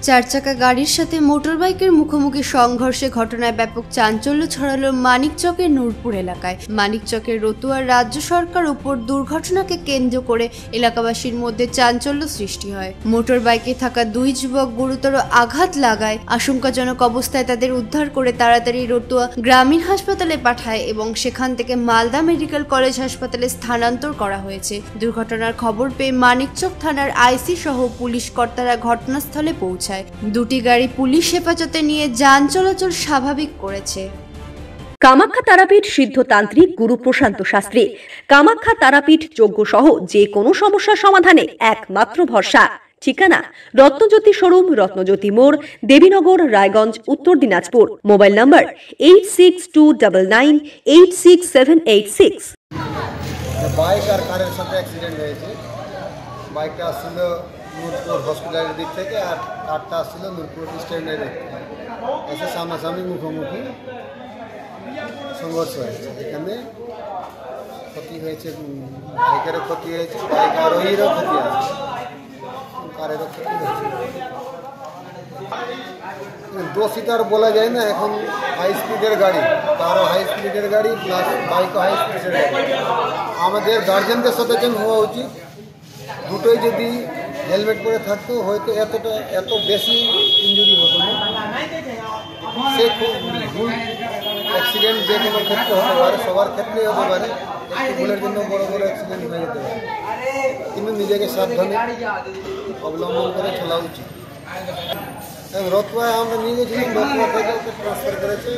চার চাকা গাড়ির সাথে মোটরবাইকের মুখোমুখি সংঘর্ষে ঘটনায় ব্যাপক চাঞ্চল্য ছড়ালো মানিকচকের নূরপুর এলাকায়। মানিকচকের রতুয়ার রাজ্য সরকার উপর দুর্ঘটনাকে কেন্দ্র করে এলাকাবাসীর মধ্যে চাঞ্চল্য সৃষ্টি হয়। মোটরবাইকে থাকা দুই যুবক গুরুতর আঘাত লাগায়। আশঙ্কাজনক অবস্থায় তাদের উদ্ধার করে তাড়াতাড়ি রতুয়া গ্রামীণ হাসপাতালে পাঠায় এবং সেখান থেকে মালদা মেডিকেল কলেজ হাসপাতালে স্থানান্তর করা হয়েছে। দুর্ঘটনার খবর পেয়ে মানিকচক থানার আইসি সহ পুলিশ কর্তারা ঘটনাস্থলে পৌঁছায়। দুটি গাড়ি পুলিশ হেফাজতে নিয়ে যান চলাচল স্বাভাবিক করেছে। কামাখ্যা তারাপীঠ সিদ্ধতান্ত্রিক গুরু প্রশান্ত শাস্ত্রী। কামাখ্যা তারাপীঠ যজ্ঞ সহ যে কোনো সমস্যার সমাধানে একমাত্র ভরসা। ঠিকানা রত্নজ্যোতি শোরুম, রত্নজ্যোতি মোড়, Debinagar, Raiganj, Uttar Dinajpur. Mobile number 8629986786। Bike আর কারের সাথে অ্যাক্সিডেন্ট হয়েছে। বাইকটা আসছিল নূরপুর হসপিটালের দিক থেকে আর কারটা আসছিল নূরপুর স্ট্যান্ডের দিক থেকে। এসে সামনাসামনি মুখোমুখি সংঘর্ষ হয়েছে। এখানে ক্ষতি হয়েছে, বাইকেরও ক্ষতি হয়েছে, বাইক আরোহীরও ক্ষতি আছে, কারেরও ক্ষতি হয়েছে। দোষী তো আর বলা যায় না। এখন হাই স্পিডের গাড়ি, তারও হাই স্পিডের গাড়ি প্লাস বাইকও হাই স্পিডের গাড়ি। আমাদের গার্জেনদের সচেতন হওয়া উচিত। দুটোই যদি হেলমেট পরে থাকতো হয়তো এত বেশি ইনজুরি হতো না। সে খুব ভুল অ্যাক্সিডেন্ট যে কোনো ক্ষেত্রে হতে পারে, সবার ক্ষেত্রেই হতে পারে। একটু ভুলের জন্য বড় বড় অ্যাক্সিডেন্ট হয়ে যেতে পারে, কিন্তু নিজেকে সাবধানে অবলম্বন করে চলা উচিত। রতুয়ায় আমরা নিয়ে গেছিলাম, রতুয়া থেকে ওকে ট্রান্সফার করেছে